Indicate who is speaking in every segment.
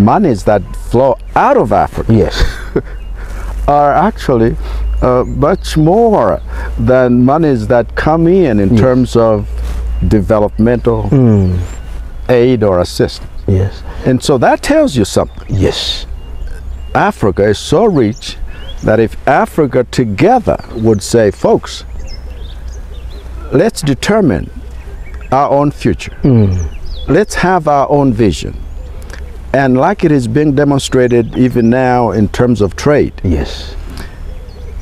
Speaker 1: monies that flow out of Africa,
Speaker 2: yes,
Speaker 1: are actually much more than monies that come in terms of developmental aid or assistance.
Speaker 2: yes,
Speaker 1: And so that tells you something.
Speaker 2: yes,
Speaker 1: Africa is so rich that if Africa together would say, folks, let's determine our own future. Let's have our own vision. And like it is being demonstrated even now in terms of trade,
Speaker 2: yes,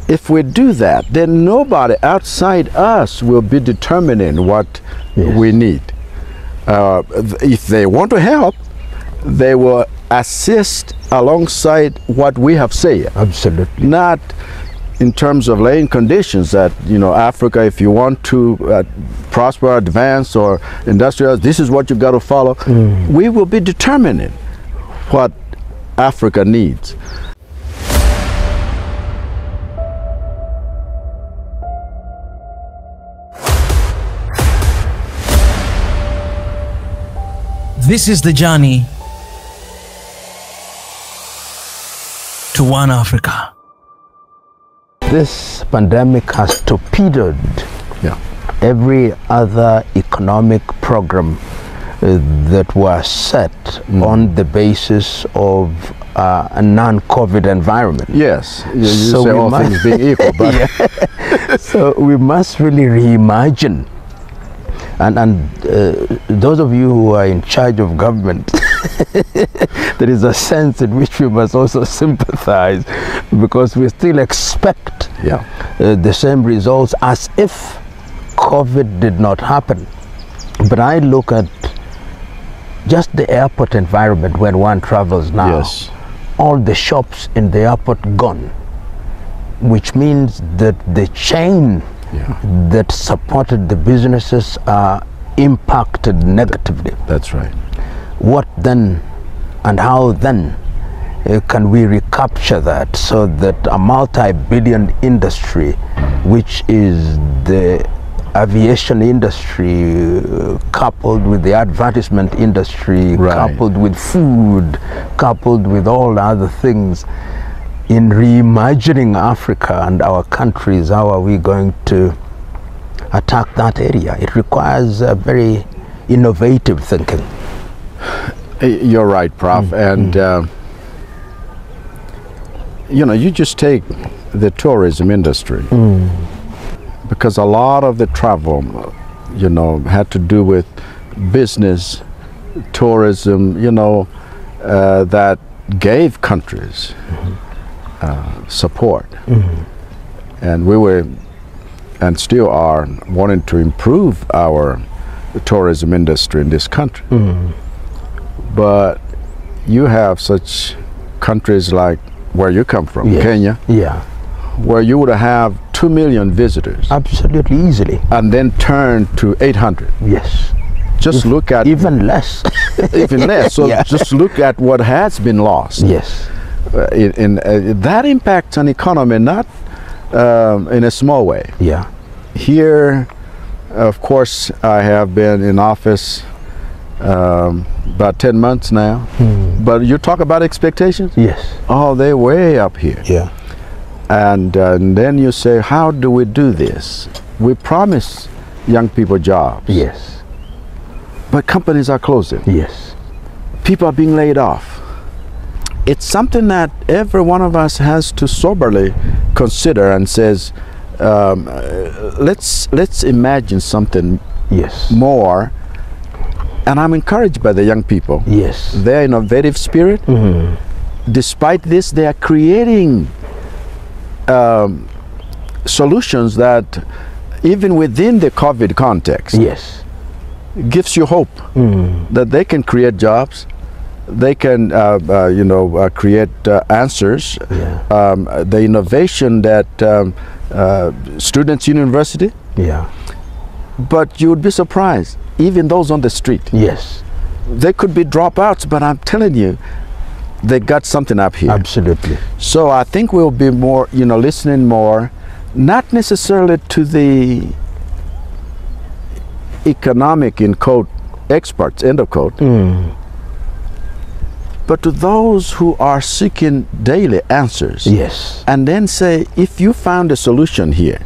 Speaker 1: if we do that, then nobody outside us will be determining what we need. If they want to help, they will assist alongside what we have said.
Speaker 2: absolutely.
Speaker 1: Not in terms of laying conditions that, you know, Africa, if you want to prosper, advance, or industrialize, this is what you got to follow. We will be determining what Africa needs.
Speaker 3: This is the journey to one Africa.
Speaker 2: This pandemic has torpedoed every other economic program that was set on the basis of a non-COVID environment.
Speaker 1: Yes, you
Speaker 2: So
Speaker 1: say
Speaker 2: we
Speaker 1: all
Speaker 2: must-
Speaker 1: things being equal, but
Speaker 2: So we must really reimagine. And those of you who are in charge of government, there is a sense in which we must also sympathize, because we still expect the same results as if COVID did not happen. But I look at just the airport environment when one travels now.
Speaker 1: Yes.
Speaker 2: All the shops in the airport gone, which means that the chain that supported the businesses are impacted negatively.
Speaker 1: That's right.
Speaker 2: What then and how then can we recapture that so that a multi-billion industry, which is the aviation industry, coupled with the advertisement industry, coupled with food, coupled with all the other things, in reimagining Africa and our countries, how are we going to attack that area? It requires a very innovative thinking.
Speaker 1: You're right, Prof. And you know, you just take the tourism industry, because a lot of the travel, you know, had to do with business, tourism, you know, that gave countries support. And we were, and still are, wanting to improve our tourism industry in this country. But you have such countries like where you come from, Kenya, where you would have 2 million visitors.
Speaker 2: Absolutely, easily.
Speaker 1: And then turn to 800.
Speaker 2: Yes.
Speaker 1: Just look at...
Speaker 2: Even less.
Speaker 1: Even less. So just look at what has been lost.
Speaker 2: Yes.
Speaker 1: That impacts an economy, not in a small way.
Speaker 2: Yeah.
Speaker 1: Here, of course, I have been in office about 10 months now. But you talk about expectations?
Speaker 2: Yes.
Speaker 1: Oh, they're way up here.
Speaker 2: Yeah.
Speaker 1: And then you say, how do we do this? We promise young people jobs.
Speaker 2: Yes.
Speaker 1: But companies are closing.
Speaker 2: Yes.
Speaker 1: People are being laid off. It's something that every one of us has to soberly consider and says, let's imagine something more. And I'm encouraged by the young people.
Speaker 2: Yes.
Speaker 1: Their innovative spirit. Despite this, they are creating solutions that, even within the COVID context, gives you hope that they can create jobs. They can, you know, create answers. The innovation that students in university. But you would be surprised, even those on the street. They could be dropouts, but I'm telling you, they got something up here.
Speaker 2: Absolutely.
Speaker 1: So I think we'll be more, you know, listening more, not necessarily to the economic, in quote, experts, end of quote, but to those who are seeking daily answers.
Speaker 2: Yes.
Speaker 1: And then say, if you found a solution here,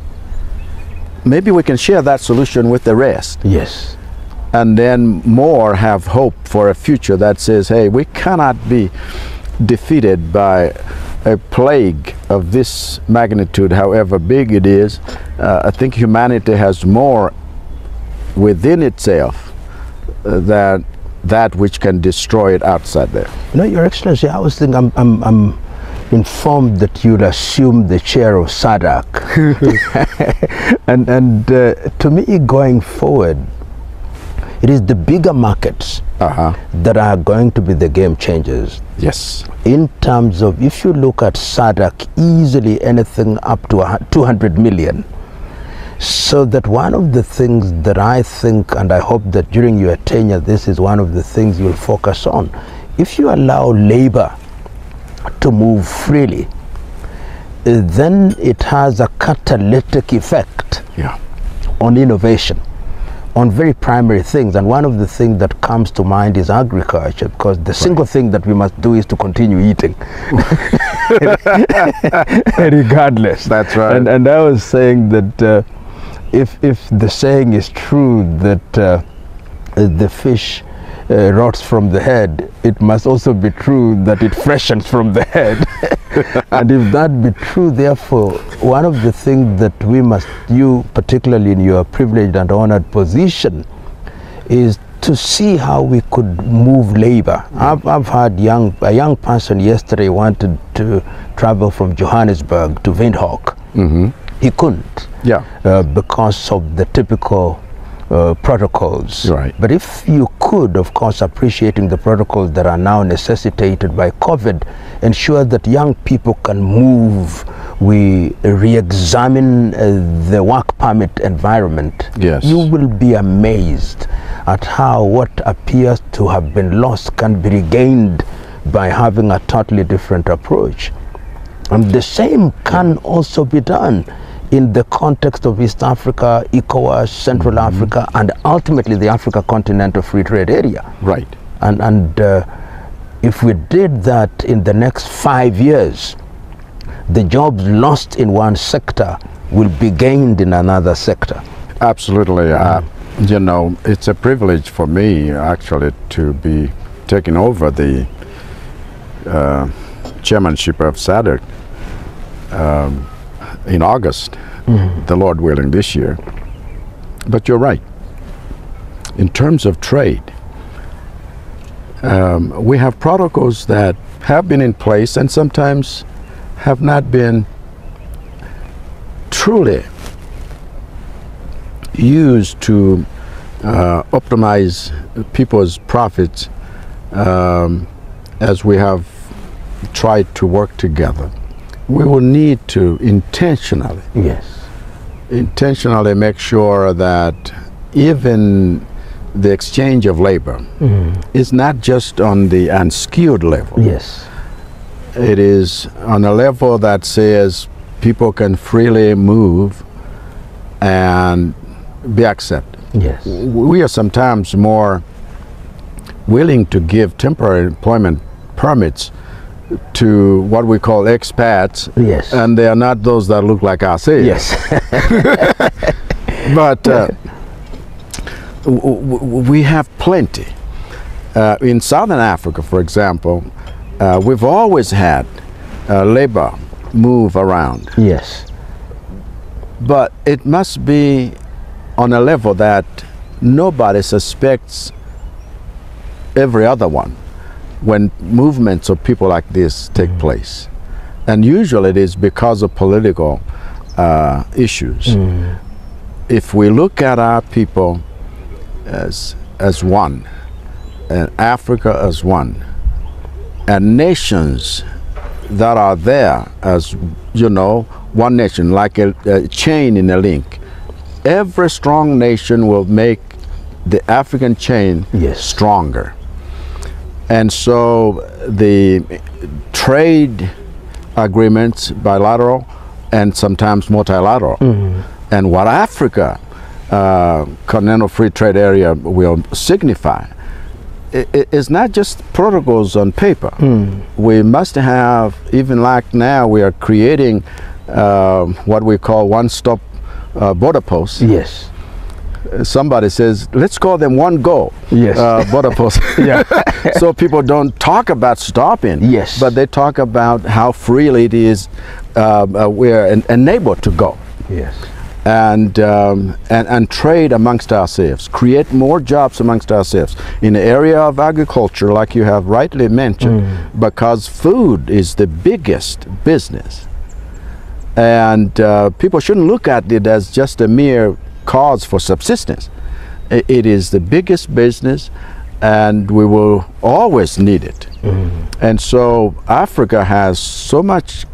Speaker 1: maybe we can share that solution with the rest.
Speaker 2: Yes.
Speaker 1: And then more have hope for a future that says, hey, we cannot be defeated by a plague of this magnitude, however big it is. I think humanity has more within itself than that which can destroy it outside there.
Speaker 2: You know, Your Excellency, I was thinking, I'm informed that you'll assume the chair of SADC. and to me, going forward, it is the bigger markets that are going to be the game changers.
Speaker 1: Yes.
Speaker 2: In terms of, if you look at SADC, easily anything up to 200 million. So that one of the things that I think, and I hope that during your tenure, this is one of the things you'll focus on. If you allow labor to move freely, then it has a catalytic effect on innovation, on very primary things. And one of the things that comes to mind is agriculture, because the single thing that we must do is to continue eating regardless.
Speaker 1: That's right.
Speaker 2: And I was saying that if the saying is true that the fish rots from the head, it must also be true that it freshens from the head. And if that be true, therefore, one of the things that we must, you particularly in your privileged and honored position, is to see how we could move labor. I've had a young person yesterday wanted to travel from Johannesburg to Windhoek. He couldn't. Because of the typical protocols.
Speaker 1: Right.
Speaker 2: But if you could, of course, appreciating the protocols that are now necessitated by COVID, ensure that young people can move, we re-examine the work permit environment, you will be amazed at how what appears to have been lost can be regained by having a totally different approach. And the same can also be done in the context of East Africa, ECOWAS, Central Africa, and ultimately the Africa Continental Free Trade Area.
Speaker 1: Right.
Speaker 2: And if we did that in the next 5 years, the jobs lost in one sector will be gained in another sector.
Speaker 1: Absolutely. You know, it's a privilege for me actually to be taking over the chairmanship of SADC in August, the Lord willing, this year. But you're right. In terms of trade, we have protocols that have been in place and sometimes have not been truly used to optimize people's profits as we have tried to work together. We will need to intentionally make sure that even the exchange of labor is not just on the unskilled level. It is on a level that says people can freely move and be accepted. We are sometimes more willing to give temporary employment permits to what we call expats, and they are not those that look like ourselves. But we have plenty. In Southern Africa, for example, we've always had labor move around. But it must be on a level that nobody suspects every other one when movements of people like this take place. And usually it is because of political issues. If we look at our people as one, and Africa as one, and nations that are there as, you know, one nation, like a chain in a link, every strong nation will make the African chain stronger. And so the trade agreements, bilateral and sometimes multilateral, and what Africa Continental Free Trade Area will signify it's not just protocols on paper. We must have, even like now, we are creating what we call one-stop border posts.
Speaker 2: Yes.
Speaker 1: Somebody says, let's call them one go.
Speaker 2: Yes.
Speaker 1: Border posts.
Speaker 2: Yeah.
Speaker 1: So people don't talk about stopping.
Speaker 2: Yes.
Speaker 1: But they talk about how freely it is we're enabled to go.
Speaker 2: Yes.
Speaker 1: And trade amongst ourselves, create more jobs amongst ourselves in the area of agriculture, like you have rightly mentioned, because food is the biggest business. And people shouldn't look at it as just a mere cause for subsistence. It is the biggest business, and we will always need it. And so Africa has so much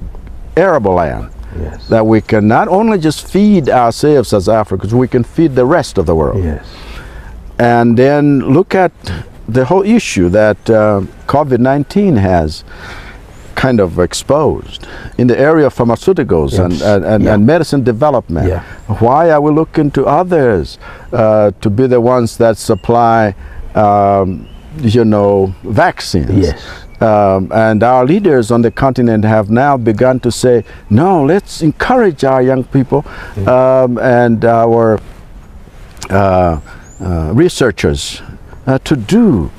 Speaker 1: arable land, yes, that we can not only just feed ourselves as Africans, we can feed the rest of the world.
Speaker 2: Yes.
Speaker 1: And then look at the whole issue that COVID-19 has kind of exposed in the area of pharmaceuticals, yes, and medicine development. Yeah. Why are we looking to others to be the ones that supply you know, vaccines?
Speaker 2: Yes.
Speaker 1: And our leaders on the continent have now begun to say, no, let's encourage our young people and our researchers to do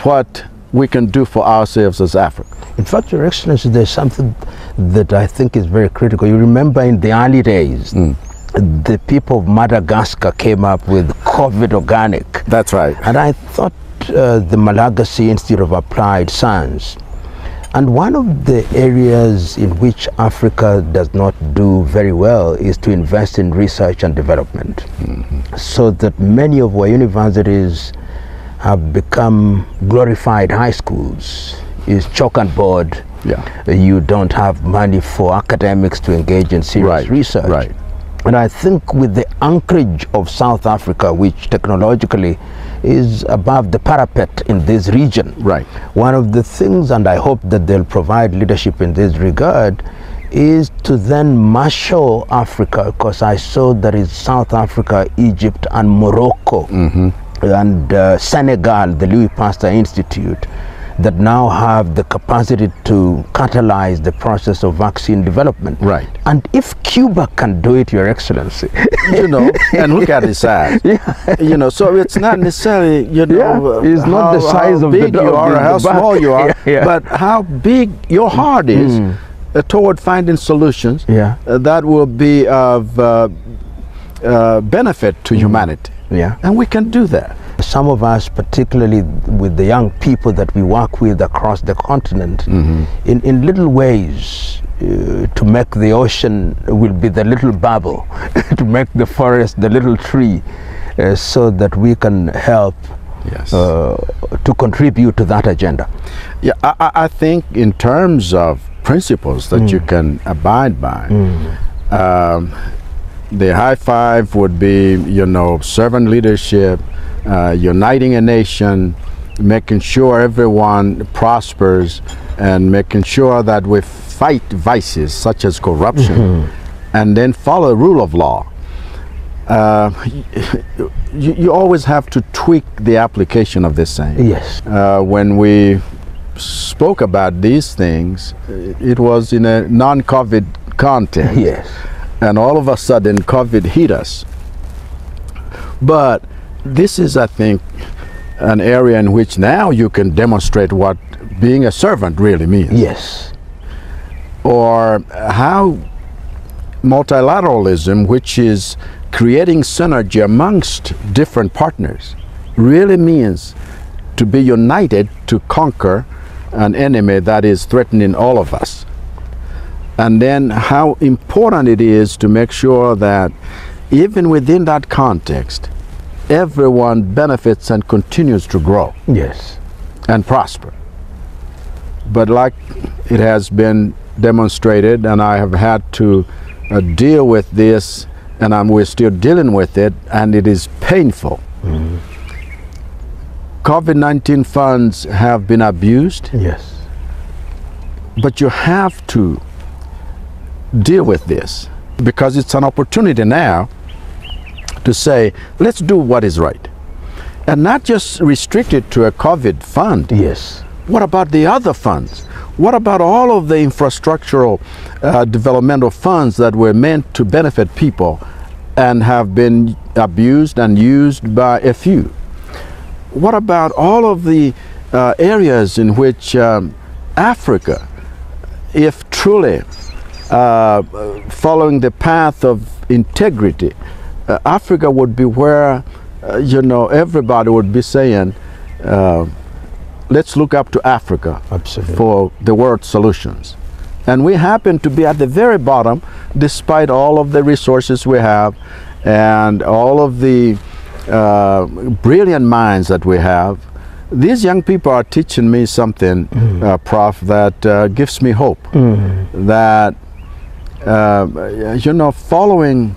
Speaker 1: what we can do for ourselves as Africa.
Speaker 2: In fact, Your Excellency, there's something that I think is very critical. You remember in the early days, the people of Madagascar came up with COVID organic.
Speaker 1: That's right.
Speaker 2: And I thought the Malawi Institute of Applied Science. And one of the areas in which Africa does not do very well is to invest in research and development. So that many of our universities have become glorified high schools. Is chalk and board. Yeah. You don't have money for academics to engage in serious research. Right. And I think with the anchorage of South Africa, which technologically is above the parapet in this region, one of the things, and I hope that they'll provide leadership in this regard, is to then marshal Africa, because I saw there is South Africa, Egypt, and Morocco, and Senegal, the Louis Pasteur Institute, that now have the capacity to catalyze the process of vaccine development. Right. And if Cuba can do it, Your Excellency,
Speaker 1: you know, and look at its size. You know, so it's not necessarily, you know,
Speaker 2: it's not the size of
Speaker 1: big you are or how small you are, but how big your heart is toward finding solutions that will be of benefit to humanity. And we can do that.
Speaker 2: Some of us, particularly with the young people that we work with across the continent, in little ways, to make the ocean will be the little bubble, to make the forest the little tree, so that we can help to contribute to that agenda.
Speaker 1: Yeah, I think in terms of principles that you can abide by, the high five would be, you know, servant leadership, uniting a nation, making sure everyone prospers, and making sure that we fight vices such as corruption, and then follow the rule of law. You always have to tweak the application of this same.
Speaker 2: Yes.
Speaker 1: When we spoke about these things, it was in a non-COVID context.
Speaker 2: Yes.
Speaker 1: And all of a sudden, COVID hit us. But this is, I think, an area in which now you can demonstrate what being a servant really means.
Speaker 2: Yes.
Speaker 1: Or how multilateralism, which is creating synergy amongst different partners, really means to be united to conquer an enemy that is threatening all of us. And then how important it is to make sure that even within that context, everyone benefits and continues to grow.
Speaker 2: Yes.
Speaker 1: And prosper. But like it has been demonstrated, and I have had to deal with this, and we're still dealing with it, and it is painful. COVID-19 funds have been abused.
Speaker 2: Yes.
Speaker 1: But you have to deal with this, because it's an opportunity now to say, let's do what is right. And not just restricted to a COVID fund.
Speaker 2: Yes.
Speaker 1: What about the other funds? What about all of the infrastructural developmental funds that were meant to benefit people and have been abused and used by a few? What about all of the areas in which Africa, if truly following the path of integrity, Africa would be where you know, everybody would be saying, let's look up to Africa for the world's solutions. And we happen to be at the very bottom, despite all of the resources we have and all of the brilliant minds that we have. These young people are teaching me something, Prof, that gives me hope. That, you know, following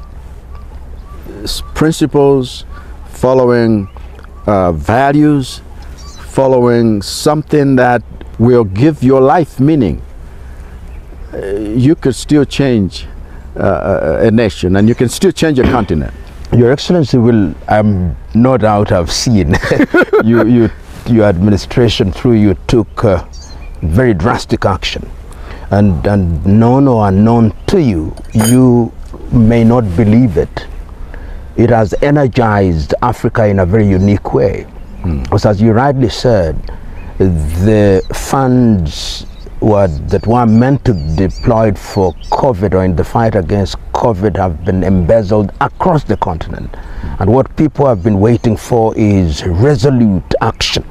Speaker 1: principles, following values, following something that will give your life meaning, you could still change a nation, and you can still change a continent.
Speaker 2: Your Excellency will, no doubt, have seen your administration through you took very drastic action, and known or unknown to you, you may not believe it. It has energized Africa in a very unique way. Because as you rightly said, the funds that were meant to be deployed for COVID or in the fight against COVID have been embezzled across the continent. And what people have been waiting for is resolute action.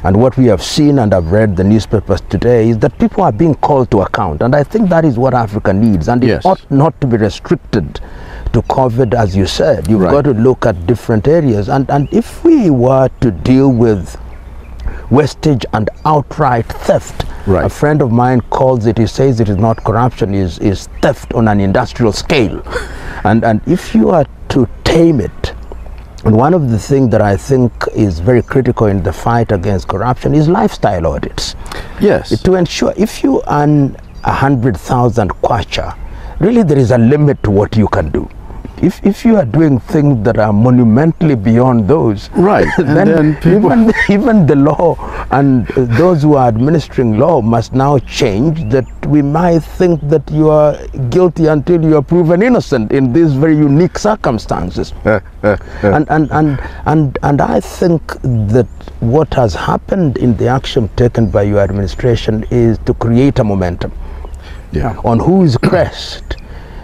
Speaker 2: And what we have seen, and I've read the newspapers today, is that people are being called to account. And I think that is what Africa needs. And it ought not to be restricted to COVID, as you said. You've got to look at different areas. And if we were to deal with wastage and outright theft, a friend of mine calls it, he says it is not corruption, is theft on an industrial scale. and if you are to tame it, and one of the things that I think is very critical in the fight against corruption is lifestyle audits.
Speaker 1: Yes.
Speaker 2: To ensure if you earn 100,000 kwacha, really there is a limit to what you can do. If you are doing things that are monumentally beyond those, then even the law and those who are administering law must now change, that we might think that you are guilty until you are proven innocent in these very unique circumstances. And I think that what has happened in the action taken by your administration is to create a momentum on whose crest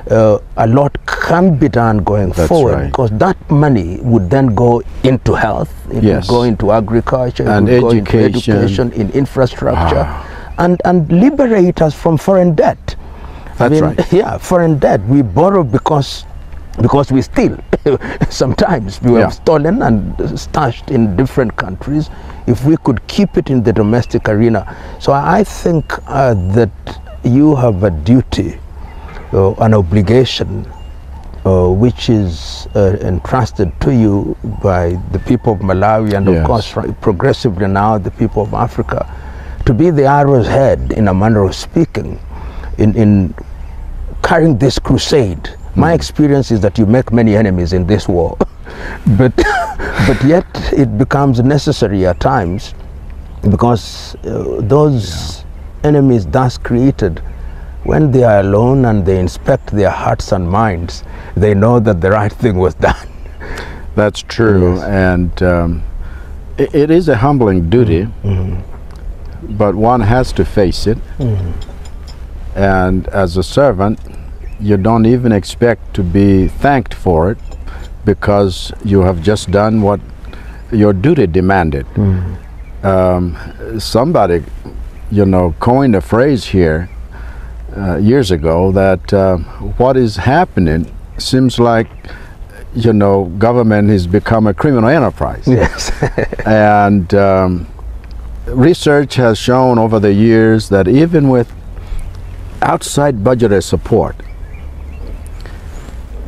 Speaker 2: a lot can be done going forward, because that money would then go into health, it would go into agriculture,
Speaker 1: and
Speaker 2: it would go into education, in infrastructure, and liberate us from foreign debt. Yeah, foreign debt. We borrow because we steal. Sometimes we have stolen and stashed in different countries. If we could keep it in the domestic arena. So I think that you have a duty, an obligation which is entrusted to you by the people of Malawi and of course progressively now the people of Africa, to be the arrow's head, in a manner of speaking, in carrying this crusade. My experience is that you make many enemies in this war, but yet it becomes necessary at times, because those enemies thus created, when they are alone and they inspect their hearts and minds, they know that the right thing was done.
Speaker 1: That's true, and it is a humbling duty, but one has to face it. And as a servant, you don't even expect to be thanked for it, because you have just done what your duty demanded. Somebody, you know, coined a phrase here years ago that what is happening seems like, you know, government has become a criminal enterprise.
Speaker 2: Yes.
Speaker 1: And research has shown over the years that even with outside budgetary support,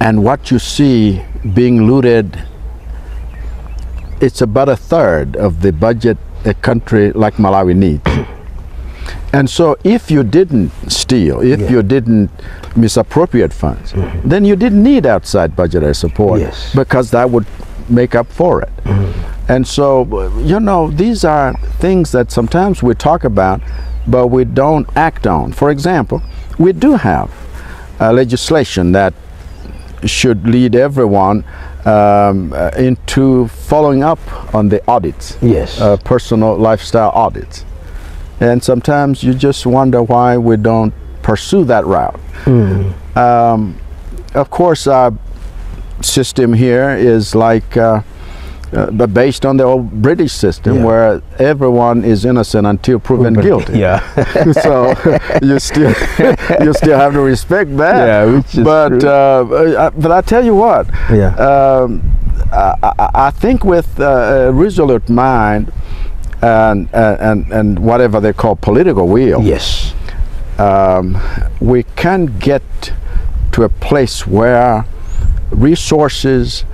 Speaker 1: and what you see being looted, it's about a third of the budget a country like Malawi needs. And so if you didn't steal, if you didn't misappropriate funds, then you didn't need outside budgetary support, because that would make up for it. And so, you know, these are things that sometimes we talk about, but we don't act on. For example, we do have legislation that should lead everyone into following up on the audits.
Speaker 2: Yes.
Speaker 1: Personal lifestyle audits. And sometimes you just wonder why we don't pursue that route. Of course, our system here is like but based on the old British system, where everyone is innocent until proven guilty.
Speaker 2: Yeah.
Speaker 1: So you still have to respect that.
Speaker 2: Yeah, which is true.
Speaker 1: But I tell you what.
Speaker 2: Yeah.
Speaker 1: I think with a resolute mind and whatever they call political will.
Speaker 2: Yes.
Speaker 1: We can get to a place where resources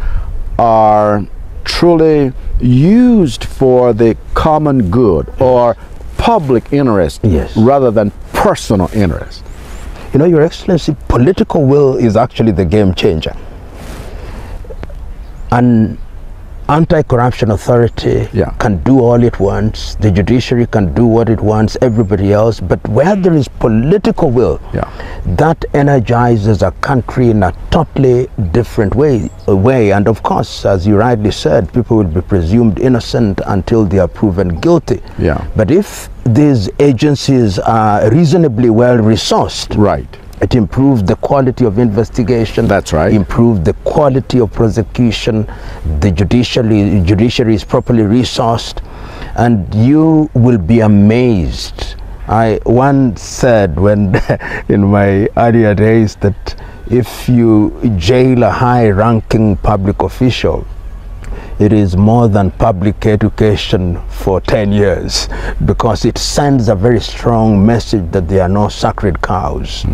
Speaker 1: are truly used for the common good or public interest, rather than personal interest.
Speaker 2: You know, Your Excellency, political will is actually the game changer. An anti-corruption authority can do all it wants, the judiciary can do what it wants, everybody else, but where there is political will, that energizes a country in a totally different way. And of course, as you rightly said, people will be presumed innocent until they are proven guilty. But if these agencies are reasonably well resourced, it improves the quality of investigation.
Speaker 1: That's right.
Speaker 2: Improves the quality of prosecution. The judiciary is properly resourced, and you will be amazed. I once said, when in my earlier days, that if you jail a high-ranking public official, it is more than public education for 10 years, because it sends a very strong message that there are no sacred cows.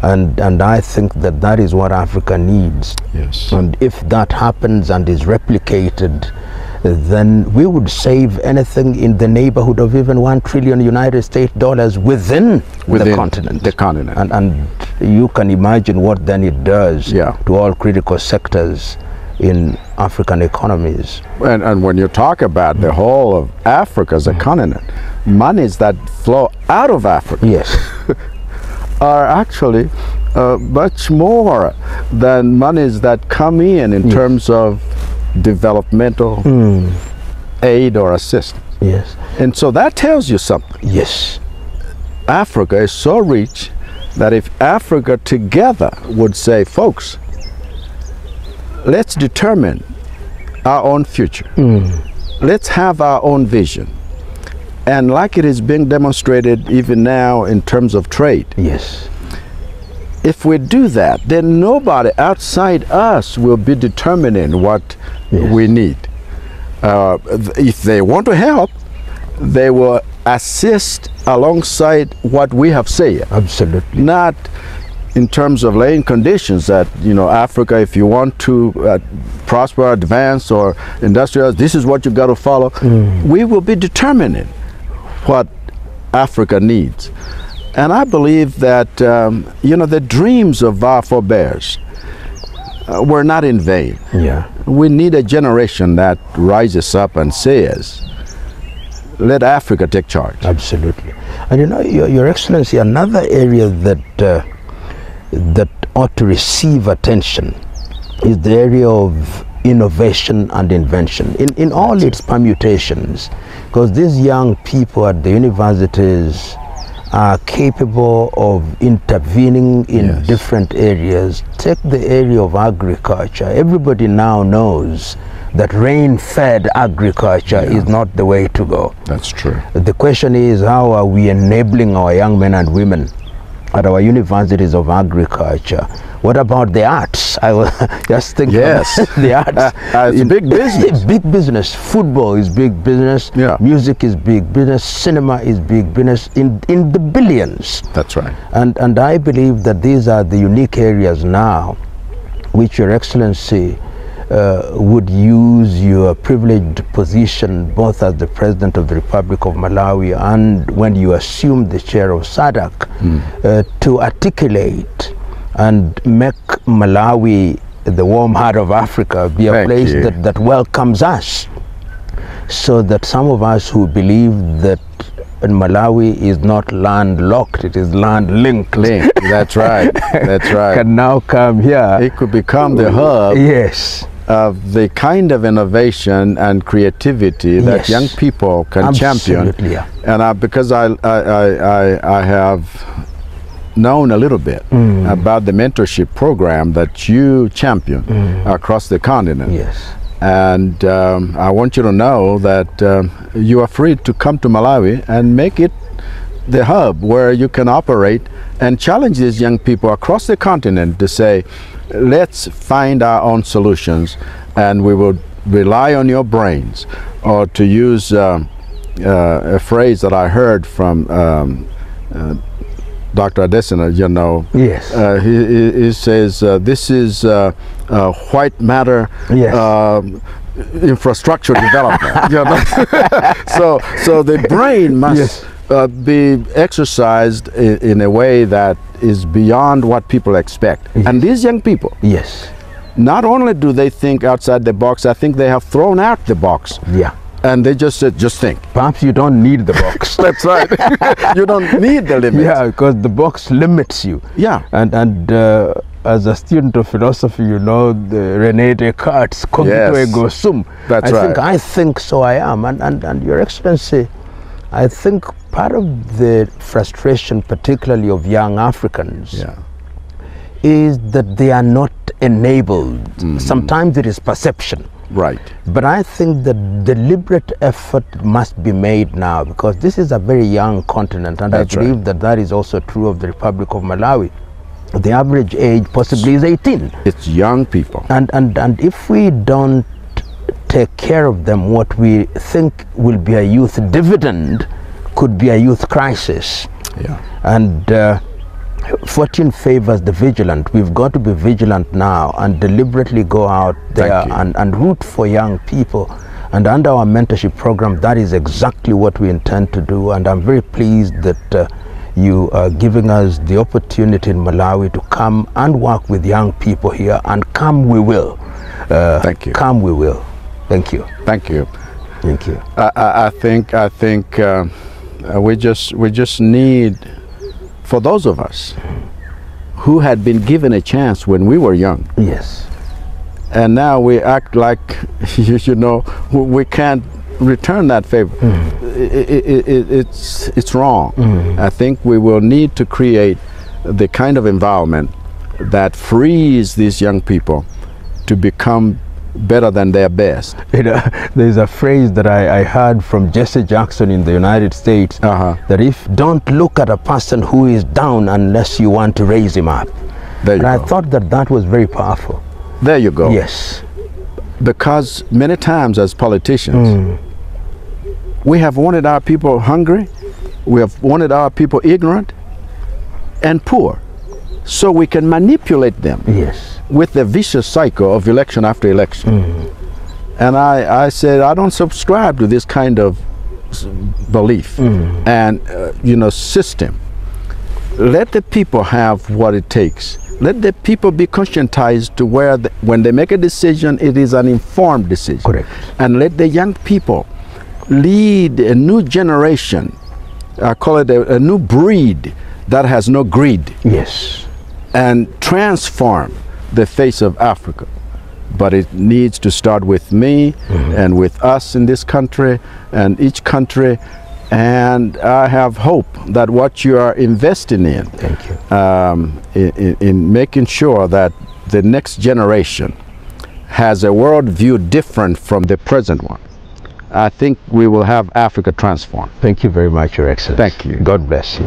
Speaker 2: And I think that that is what Africa needs. And if that happens and is replicated, then we would save anything in the neighborhood of even $1 trillion United States dollars within the continent. And you can imagine what then it does to all critical sectors in African economies.
Speaker 1: And when you talk about the whole of Africa as a continent, monies that flow out of Africa are actually much more than monies that come in terms of developmental aid or assistance. And so that tells you something. Africa is so rich that if Africa together would say, folks, let's determine our own future. Let's have our own vision. And like it is being demonstrated even now in terms of trade. If we do that, then nobody outside us will be determining what we need. If they want to help, they will assist alongside what we have said.
Speaker 2: Absolutely.
Speaker 1: Not in terms of laying conditions that, you know, Africa, if you want to prosper, advance, or industrialize, this is what you got to follow. We will be determining what Africa needs. And I believe that, you know, the dreams of our forebears were not in vain. We need a generation that rises up and says, let Africa take charge.
Speaker 2: Absolutely. And you know, Your Excellency, another area that ought to receive attention is the area of innovation and invention in all its permutations, because these young people at the universities are capable of intervening in different areas. Take the area of agriculture. Everybody now knows that rain-fed agriculture is not the way to go.
Speaker 1: That's true.
Speaker 2: The question is, how are we enabling our young men and women at our universities of agriculture? What about the arts? I was just thinking the arts.
Speaker 1: It's big business.
Speaker 2: Big business. Football is big business. Music is big business. Cinema is big business in the billions.
Speaker 1: That's right.
Speaker 2: And I believe that these are the unique areas now which Your Excellency would use your privileged position both as the President of the Republic of Malawi and when you assume the chair of SADC to articulate and make Malawi, the warm heart of Africa, be a place that welcomes us. so that some of us who believe that Malawi is not landlocked, it is land-linked.
Speaker 1: That's right. That's right.
Speaker 2: Can now come here.
Speaker 1: It could become the hub.
Speaker 2: Yes.
Speaker 1: Of the kind of innovation and creativity that young people can champion.
Speaker 2: Yeah.
Speaker 1: And because I have known a little bit about the mentorship program that you champion across the continent.
Speaker 2: Yes.
Speaker 1: And I want you to know that you are free to come to Malawi and make it the hub where you can operate and challenge these young people across the continent to say, let's find our own solutions and we will rely on your brains. Or to use a phrase that I heard from Dr. Adesina, you know, he says this is white matter infrastructure development. You know? so the brain must be exercised in a way that is beyond what people expect. And these young people, not only do they think outside the box, I think they have thrown out the box. And they just said, just think.
Speaker 2: Perhaps you don't need the box.
Speaker 1: That's right. You don't need the limit.
Speaker 2: Yeah, because the box limits you.
Speaker 1: Yeah.
Speaker 2: And as a student of philosophy, you know, René Descartes, cogito ergo sum.
Speaker 1: That's right.
Speaker 2: I think so I am. And Your Excellency, I think part of the frustration, particularly of young Africans, is that they are not enabled. Sometimes it is perception.
Speaker 1: Right.
Speaker 2: But I think that deliberate effort must be made now, because this is a very young continent, and I believe that that is also true of the Republic of Malawi. The average age possibly is 18.
Speaker 1: It's young people.
Speaker 2: And if we don't take care of them, what we think will be a youth dividend could be a youth crisis. And fortune favors the vigilant. We've got to be vigilant now and deliberately go out there and root for young people. And under our mentorship program, that is exactly what we intend to do. And I'm very pleased that you are giving us the opportunity in Malawi to come and work with young people here. And come we will.
Speaker 1: Thank you.
Speaker 2: Come we will. Thank you.
Speaker 1: Thank you.
Speaker 2: Thank you.
Speaker 1: I think we just need, for those of us who had been given a chance when we were young, and now we act like you know, we can't return that favor. It's wrong. I think we will need to create the kind of environment that frees these young people to become better than their best.
Speaker 2: There's a phrase that I heard from Jesse Jackson in the United States, that if don't look at a person who is down unless you want to raise him up. And I thought that that was very powerful.
Speaker 1: There you go.
Speaker 2: Yes.
Speaker 1: Because many times as politicians, we have wanted our people hungry, we have wanted our people ignorant and poor, so we can manipulate them with the vicious cycle of election after election. And I said, I don't subscribe to this kind of belief and you know, system. Let the people have what it takes. Let the people be conscientized to where when they make a decision, it is an informed decision.
Speaker 2: Correct.
Speaker 1: And let the young people lead a new generation, I call it a new breed that has no greed. And transform the face of Africa. But it needs to start with me and with us in this country and each country. And I have hope that what you are investing in, in making sure that the next generation has a worldview different from the present one, I think we will have Africa transformed.
Speaker 2: Thank you very much, Your Excellency.
Speaker 1: Thank you.
Speaker 2: God bless you.